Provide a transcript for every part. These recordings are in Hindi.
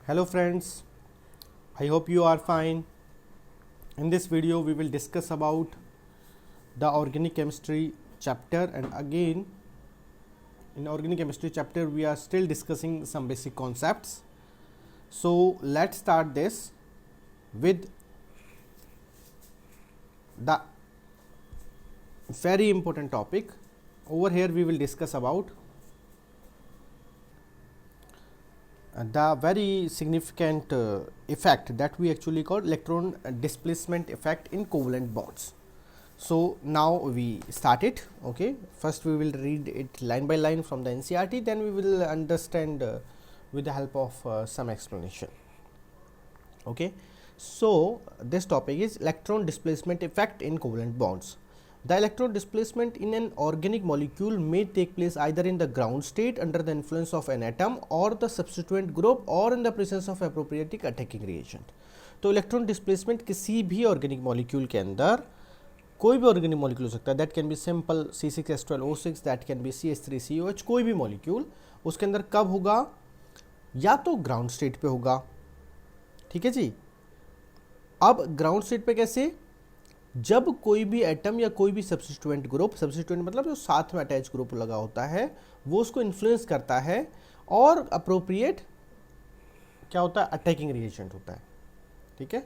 Hello friends, I hope you are fine. In this video we will discuss about the organic chemistry chapter, and again in organic chemistry chapter we are still discussing some basic concepts. So let's start this with the very important topic. Over here we will discuss about the very significant effect that we actually call electron displacement effect in covalent bonds. So now we start it. Okay, first we will read it line by line from the NCERT, then we will understand with the help of some explanation. Okay, so this topic is electron displacement effect in covalent bonds. The electron displacement in an organic molecule may take place either in the ground state under the influence of an atom or the substituent group or in the presence of appropriate attacking reagent. तो इलेक्ट्रॉन डिस्प्लेसमेंट किसी भी ऑर्गेनिक मॉलिक्यूल के अंदर, कोई भी ऑर्गेनिक मॉलिक्यूल हो सकता है, that can B simple C6H12O6, that can B CH3COH, कोई भी मॉलिक्यूल उसके अंदर कब होगा, या तो ग्राउंड स्टेट पे होगा. ठीक है जी. अब ग्राउंड स्टेट पे कैसे, जब कोई भी एटम या कोई भी सब्स्टिट्यूएंट ग्रुप, सब्स्टिट्यूएंट मतलब जो साथ में अटैच ग्रुप लगा होता है, वो उसको इन्फ्लुएंस करता है और अप्रोप्रिएट क्या होता है, अटैकिंग रिएजेंट होता है. ठीक है,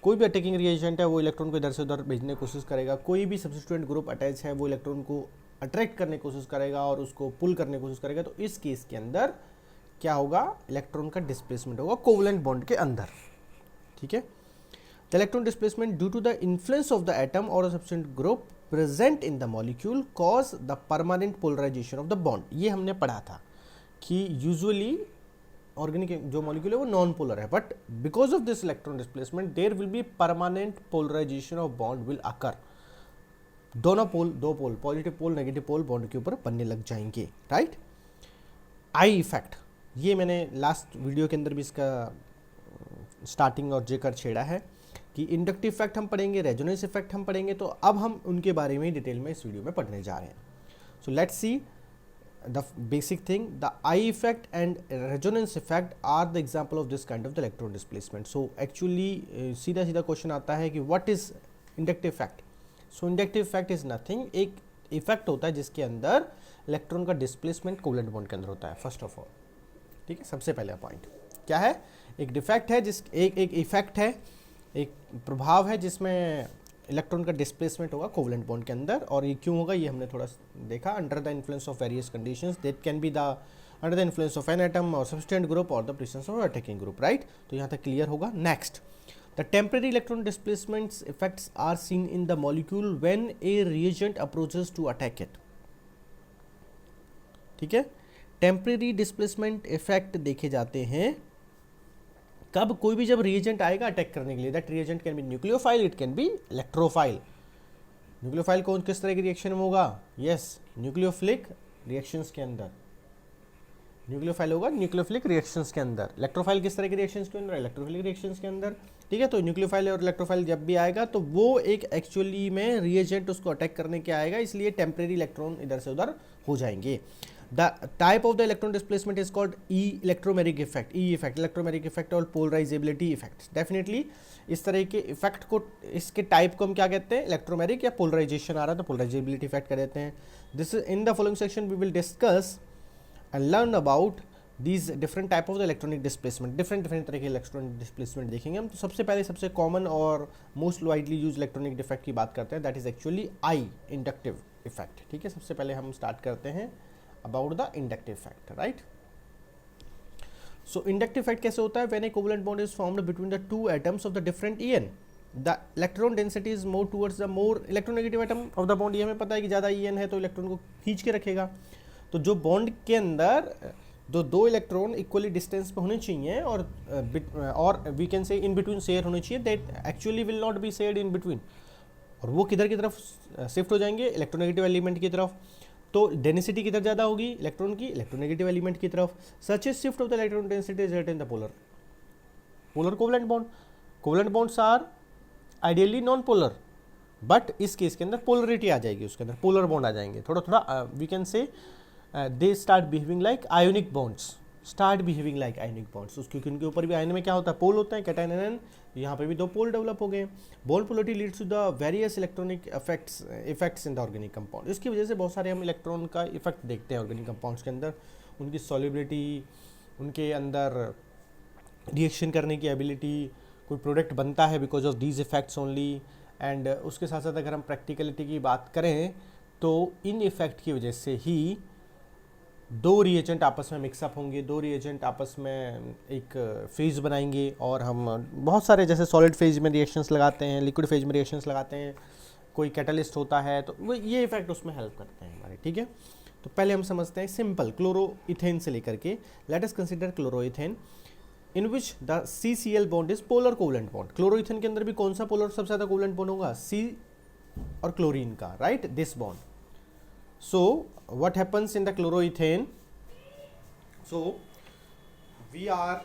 कोई भी अटैकिंग रिएजेंट है वो इलेक्ट्रॉन को इधर से उधर भेजने की कोशिश करेगा. कोई भी सब्स्टिट्यूएंट ग्रुप अटैच है वो इलेक्ट्रॉन को अट्रैक्ट करने की कोशिश करेगा और उसको पुल करने की कोशिश करेगा. तो इस केस के अंदर क्या होगा, इलेक्ट्रॉन का डिस्प्लेसमेंट होगा कोवलेंट बॉन्ड के अंदर. ठीक है, the electron displacement due to the influence of the atom or a substituent group present in the molecule cause the permanent polarization of the bond. ये हमने पढ़ा था कि यूजुअली ऑर्गेनिक जो मॉलिक्यूल है वो नॉन पोलर है, but because of this electron displacement there will be permanent polarization of bond will occur. दोनों पोल, दो pole, positive pole negative pole bond के ऊपर बनने लग जाएंगे. राइट. आई इफेक्ट, ये मैंने लास्ट वीडियो के अंदर भी इसका स्टार्टिंग और जेकर छेड़ा है कि इंडक्टिव इफेक्ट हम पढ़ेंगे, रेजोनेंस इफेक्ट हम पढ़ेंगे. तो अब हम उनके बारे में डिटेल में इस वीडियो में पढ़ने जा रहे हैं. So let's see the basic thing. The I effect and resonance effect are the example of this kind of the electron displacement. So actually सीधा सीधा क्वेश्चन आता है कि what is inductive effect. So inductive effect is nothing, एक इफेक्ट होता है जिसके अंदर इलेक्ट्रॉन का डिस्प्लेसमेंट कोवलेंट बॉन्ड के अंदर होता है. फर्स्ट ऑफ ऑल, ठीक है, सबसे पहला पॉइंट क्या है, एक डिफेक्ट है, जिस एक इफेक्ट है, एक प्रभाव है जिसमें इलेक्ट्रॉन का डिस्प्लेसमेंट होगा कोवलेंट बॉन्ड के अंदर. और ये क्यों होगा ये हमने थोड़ा देखा. Under the influence of various conditions, that can be the under the influence of an atom और सब्स्टिट्यूएंट ग्रुप और the presence of attacking group. Right. तो यहाँ तक क्लियर होगा. Next, the temporary electron displacements effects are seen in the molecule when a reagent approaches to attack it. ठीक है, टेम्परेरी डिस्प्लेसमेंट इफेक्ट देखे जाते हैं कब, कोई भी जब रिएजेंट आएगा अटैक करने के लिए. That reagent can be nucleophile, it can be electrophile. Nucleophile कौन किस तरह की रिएक्शन में होगा, यस, न्यूक्लियोफिलिक रिएक्शंस के अंदर. न्यूक्लियोफाइल होगा न्यूक्लियोफिलिक रिएक्शंस के अंदर. इलेक्ट्रोफाइल किस तरह के रिएक्शंस के अंदर, इलेक्ट्रोफिलिक रिएक्शंस के अंदर. ठीक है, तो न्यूक्लियोफाइल और इलेक्ट्रोफाइल जब भी आएगा तो वो एक एक्चुअली में रिएजेंट उसको अटैक करने के आएगा, इसलिए टेम्परेरी इलेक्ट्रॉन इधर से उधर हो जाएंगे. The type of the electron displacement is called electromeric effect, E effect, electromeric effect और polarizability effect. Definitely इस तरह के इफेक्ट को, इसके टाइप को हम क्या कहते हैं, इलेक्ट्रोमेरिक या पोलराइजेशन आ रहा है तो पोलराइजेबिलिटी इफेक्ट कह देते हैं. This in the following section we will discuss and learn about these different type of the electronic displacement. Different तरह के इलेक्ट्रॉनिक डिस्प्लेसमेंट देखेंगे हम. तो सबसे पहले सबसे कॉमन और most widely use electronic effect की बात करते हैं, that is actually I, inductive effect. ठीक है, सबसे पहले हम स्टार्ट करते हैं about the inductive effect. Right. So inductive effect कैसे होता है, when a covalent bond is formed between the two atoms of the different En, the electron density is more towards the more electronegative atom of the bond. ये हमें पता है कि ज़्यादा En है तो इलेक्ट्रॉन को खींच के रखेगा. तो जो बॉन्ड के अंदर दो इलेक्ट्रॉन इक्वली डिस्टेंस पे होने चाहिए और वी कैन से इन बिटवीन शेयर होने चाहिए, that actually will not be shared in between. और वो किधर की तरफ शिफ्ट हो जाएंगे, इलेक्ट्रोनेगेटिव एलिमेंट की तरफ. तो डेंसिटी किधर ज़्यादा होगी इलेक्ट्रॉन की, इलेक्ट्रोनेगेटिव एलिमेंट की तरफ. Such a shift of the electron density is in the polar covalent bond. Covalent bonds are ideally non polar, but इस केस के अंदर पोलरिटी आ जाएगी, उसके अंदर पोलर बॉन्ड आ जाएंगे. थोड़ा थोड़ा we can say they start behaving like ionic bonds. Start behaving like ionic bonds, क्योंकि उनके ऊपर भी आयन में क्या होता है, पोल होता है, कैटायन एनायन, यहाँ पे भी दो पोल डेवलप हो गए। Bond polarity leads to the various electronic effects in the organic compound. इसकी वजह से बहुत सारे हम इलेक्ट्रॉन का इफेक्ट देखते हैं ऑर्गेनिक कंपाउंड्स के अंदर, उनकी सॉल्युबिलिटी, उनके अंदर रिएक्शन करने की एबिलिटी, कोई प्रोडक्ट बनता है because of these effects only. And उसके साथ साथ अगर हम प्रैक्टिकलिटी की बात करें तो इन इफेक्ट की वजह से ही दो रिएजेंट आपस में मिक्सअप होंगे, दो रिएजेंट आपस में एक फेज बनाएंगे, और हम बहुत सारे जैसे सॉलिड फेज में रिएक्शंस लगाते हैं, लिक्विड फेज में रिएक्शंस लगाते हैं, कोई कैटलिस्ट होता है, तो वो ये इफेक्ट उसमें हेल्प करते हैं हमारे, ठीक है। तो पहले हम समझते हैं सिंपल क्लोरोइथेन से लेकर के, let us consider chloroethane in which the CCl bond is polar covalent bond. Chloroethane के अंदर भी कौन सा पोलर सबसे ज़्यादा कोवलेंट बॉन्ड होगा, C और क्लोरीन का, right, this bond. So what happens in the chloroethane? So we are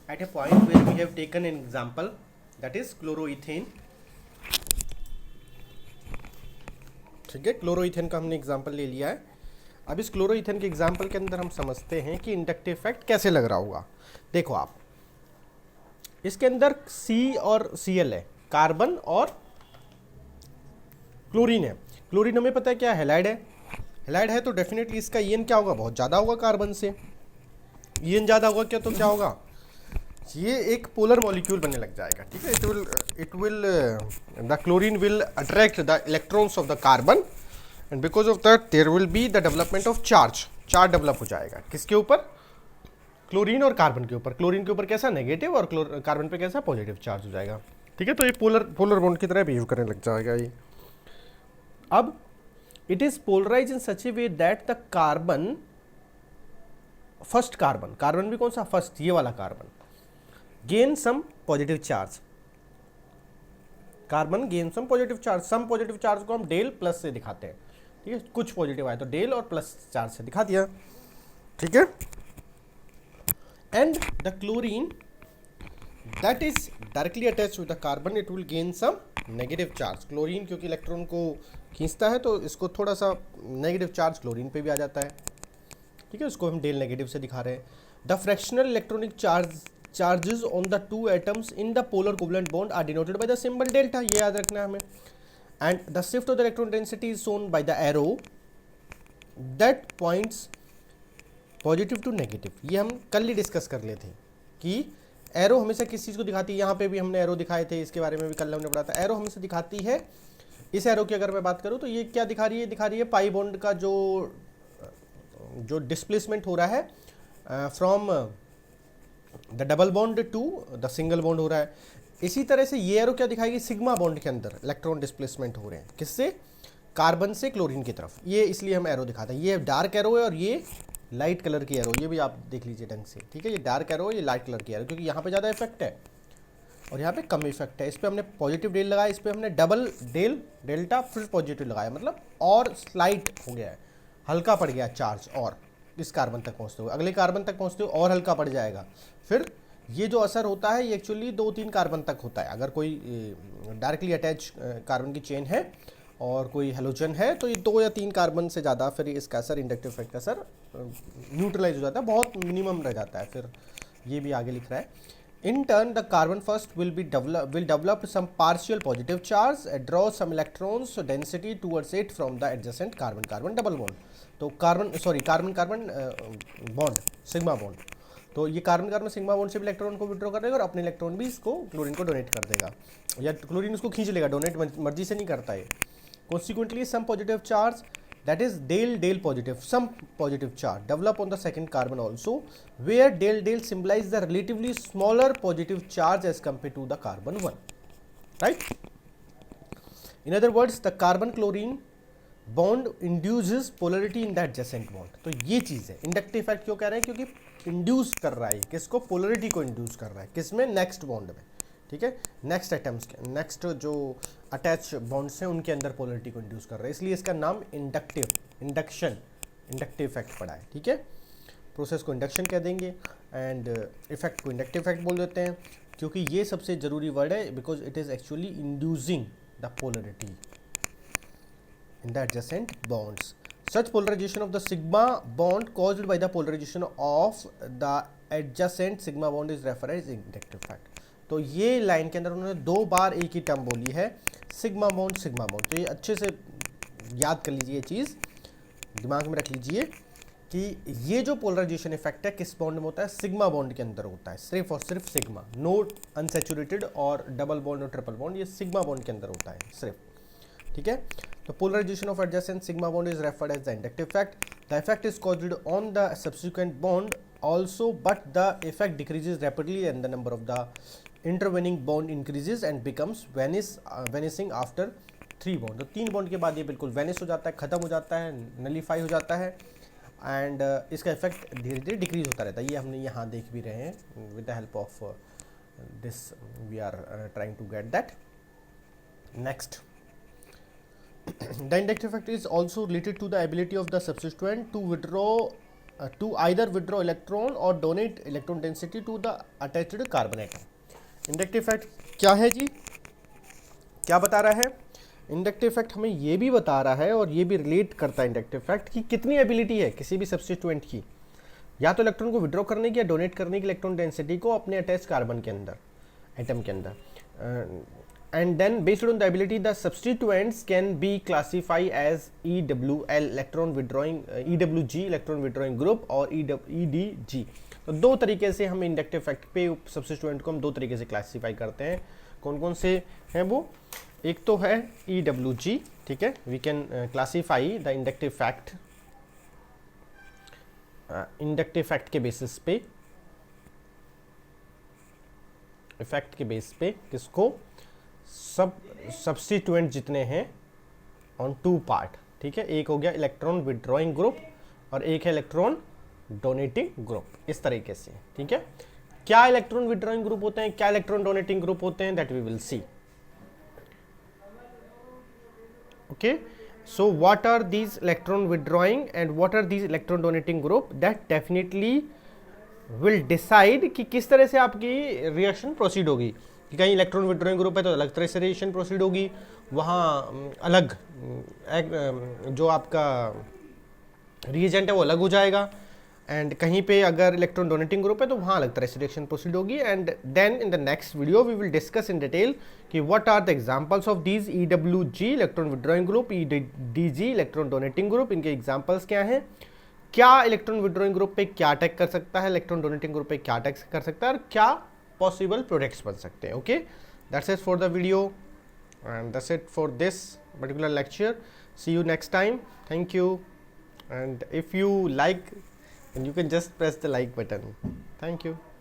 at a point where we have taken an example, that is chloroethane, ठीक है। क्लोरोइथेन का हमने एग्जाम्पल ले लिया है। अब इस क्लोरोइथेन के एग्जाम्पल के अंदर हम समझते हैं कि इंडक्टिव इफेक्ट कैसे लग रहा होगा। देखो आप, इसके अंदर C और Cl है, कार्बन और क्लोरीन है। क्लोरीन हमें पता है क्या है, हैलाइड है, हैलाइड है तो डेफिनेटली इसका ईएन क्या होगा, बहुत ज़्यादा होगा कार्बन से। ईएन ज़्यादा होगा क्या, तो क्या होगा, ये एक पोलर मॉलिक्यूल बनने लग जाएगा, ठीक है। The chlorine will attract the electrons of the carbon, and because of that there will be the development of charge develop हो जाएगा, किसके ऊपर, क्लोरीन और कार्बन के ऊपर। क्लोरीन के ऊपर कैसा, नेगेटिव, और कार्बन पे कैसा, पॉजिटिव चार्ज हो जाएगा, ठीक है। तो ये पोलर बॉन्ड की तरह बिहेव करने लग जाएगा ये। अब it is polarise in such a way that the carbon, first carbon भी कौन सा, फर्स्ट, ये वाला carbon, gain some positive charge, carbon gain some positive charge. Some positive charge को हम डेल प्लस से दिखाते हैं, ठीक है, कुछ पॉजिटिव आए तो डेल और प्लस चार्ज से दिखा दिया, ठीक है। And the chlorine that is directly attached with the carbon, it will gain some negative charge. Chlorine क्योंकि इलेक्ट्रॉन को खींचता है तो इसको थोड़ा सा नेगेटिव चार्ज क्लोरीन पे भी आ जाता है, ठीक है, उसको हम डेल नेगेटिव से दिखा रहे हैं। The fractional electronic charges on the two atoms in the polar covalent bond are denoted by the symbol delta, ये याद रखना है हमें। And the shift of the electron density is shown by the arrow that points positive to negative. ये हम कल ही डिस्कस कर लिए थे कि एरो हमेशा किस चीज़ को दिखाती है, यहाँ पे भी हमने एरो दिखाए थे, इसके बारे में भी कल हमने पढ़ा था। एरो हमेशा दिखाती है, इस एरो की अगर मैं बात करूँ तो ये क्या दिखा रही है, दिखा रही है पाई बॉन्ड का जो डिस्प्लेसमेंट हो रहा है from the double bond to the single bond हो रहा है। इसी तरह से ये एरो क्या दिखाएगी, सिग्मा बॉन्ड के अंदर इलेक्ट्रॉन डिस्प्लेसमेंट हो रहे हैं, किससे, कार्बन से क्लोरीन की तरफ। ये इसलिए हम एरो दिखाते हैं, ये डार्क एरो है और ये लाइट कलर की एरो, ये भी आप देख लीजिए ढंग से, ठीक है। ये डार्क एरो, ये लाइट कलर की एरो, क्योंकि यहाँ पे ज़्यादा इफेक्ट है और यहाँ पे कम इफेक्ट है। इस पर हमने पॉजिटिव डेल लगाया, इस पर हमने डबल डेल डेल्टा फिर पॉजिटिव लगाया, मतलब और स्लाइट हो गया है, हल्का पड़ गया चार्ज, और इस कार्बन तक पहुँचते हुए अगले कार्बन तक पहुँचते हुए और हल्का पड़ जाएगा। फिर ये जो असर होता है ये एक्चुअली 2-3 कार्बन तक होता है। अगर कोई डायरेक्टली अटैच कार्बन की चेन है और कोई हेलोजन है तो ये 2 या 3 कार्बन से ज़्यादा फिर इसका असर, इंडक्टिव इफेक्ट का असर न्यूट्रलाइज हो जाता है, बहुत मिनिमम रह जाता है। फिर ये भी आगे लिख रहा है, in turn the carbon first will develop some partial positive charge, draw some electrons density towards it from the adjacent carbon double bond। तो कार्बन बॉन्ड, सिग्मा बॉन्ड, तो ये कार्बन सिग्मा बॉन्ड से भी इलेक्ट्रॉन को विड्रॉ कर देगा और अपने इलेक्ट्रॉन भी इसको क्लोरीन को डोनेट कर देगा, या क्लोरीन उसको खींच लेगा, डोनेट मर्जी से नहीं करता है। Consequently some positive charge, that is del positive, some positive charge develop on the second carbon also, where del symbolize the relatively smaller positive charge as compared to the carbon one, right? In other words, the carbon chlorine bond induces polarity in the adjacent bond। तो ये चीज़ है इंडक्टिव इफेक्ट। क्यों कह रहे हैं, क्योंकि इंड्यूस कर रहा है, किसको, पोलरिटी को इंड्यूस कर रहा है, किसमें, नेक्स्ट बॉन्ड में, ठीक है, नेक्स्ट एटम्स के, नेक्स्ट जो अटैच बॉन्ड्स हैं उनके अंदर पोलरिटी को इंड्यूस कर रहा है, इसलिए इसका नाम इंडक्टिव इफेक्ट पड़ा है, ठीक है। प्रोसेस को इंडक्शन कह देंगे एंड इफेक्ट को इंडक्टिव इफेक्ट बोल देते हैं, क्योंकि ये सबसे ज़रूरी वर्ड है, because it is actually inducing the polarity in the adjacent bonds। such polarization of the sigma bond caused by the polarization of the adjacent sigma bond is referred as inductive effect। तो ये लाइन के अंदर उन्होंने 2 बार एक ही टर्म बोली है, सिग्मा बॉन्ड सिग्मा बॉन्ड। तो ये अच्छे से याद कर लीजिए, ये चीज़ दिमाग में रख लीजिए कि ये जो पोलराइजेशन इफेक्ट है किस बॉन्ड में होता है, सिग्मा बॉन्ड के अंदर होता है, सिर्फ और सिर्फ सिग्मा, नो अनसैचुरेटेड और डबल बॉन्ड और ट्रिपल बॉन्ड, ये सिग्मा बॉन्ड के अंदर होता है सिर्फ। ठीक है, तो polarization of adjacent sigma bond is referred as the inductive effect. The effect is caused on the subsequent bond also, but the effect decreases rapidly and the number of the intervening bond increases and becomes vanishing after 3 bond। तो 3 बॉन्ड के बाद ये बिल्कुल वैनिश हो जाता है, ख़त्म हो जाता है, नलीफाई हो जाता है एंड इसका इफेक्ट धीरे धीरे डिक्रीज होता रहता है। ये हमने यहाँ देख भी रहे हैं with the help of this we are trying to get that. Next, the inductive effect is also related to the ability of the substituent to withdraw to either withdraw electron or donate electron density to the attached carbon atom। Inductive effect क्या है जी, क्या बता रहा है? इंडक्टिव इफेक्ट हमें ये भी बता रहा है और ये भी रिलेट करता है इंडक्टिव इफेक्ट की कितनी एबिलिटी है किसी भी सब्स्टिट्यूएंट की, या तो इलेक्ट्रॉन को विड्रॉ करने की या डोनेट करने की इलेक्ट्रॉन डेंसिटी को अपने अटैच कार्बन के अंदर, एटम के अंदर। And then based on the ability the substituents can be classified as EWL electron withdrawing EWG electron withdrawing group और EDG। तो 2 तरीके से हम इंडक्टिव इफेक्ट पे सब्स्टिट्यूएंट को हम 2 तरीके से क्लासीफाई करते हैं। कौन कौन से हैं वो? एक तो है EWG, ठीक है, we can classify the inductive effect के बेसिस पे, इफेक्ट के बेस पे किसको, सब्स्टिट्यूएंट जितने हैं ऑन 2 पार्ट। ठीक है, एक हो गया इलेक्ट्रॉन विड्रॉइंग ग्रुप और एक है इलेक्ट्रॉन डोनेटिंग ग्रुप, इस तरीके से। ठीक है, क्या इलेक्ट्रॉन विड्रॉइंग ग्रुप होते हैं, क्या इलेक्ट्रॉन डोनेटिंग ग्रुप होते हैं, that we will see. Okay, so what are these electron withdrawing and what are these electron donating group, that definitely will decide कि किस तरह से आपकी रिएक्शन प्रोसीड होगी। कि कहीं इलेक्ट्रॉन विड्रॉइंग ग्रुप है तो अलग तरह से रिएक्शन प्रोसीड होगी, वहाँ अलग जो आपका रिएजेंट है वो अलग हो जाएगा, एंड कहीं पे अगर इलेक्ट्रॉन डोनेटिंग ग्रुप है तो वहाँ अलग तरह से रिएक्शन प्रोसीड होगी। And then in the next video we will discuss in detail कि what are the examples of these EWG electron withdrawing group, EDG electron donating group, इनके एग्जाम्पल्स क्या हैं, क्या इलेक्ट्रॉन विड्रॉइंग ग्रुप पे क्या अटैक कर सकता है, इलेक्ट्रॉन डोनेटिंग ग्रुप पे क्या अटैक कर सकता है, और क्या पॉसिबल प्रोडक्ट्स बन सकते हैं। Okay, that's it for the video and that's it for this particular lecture. See you next time, thank you, and if you like then you can just press the like button। Thank you।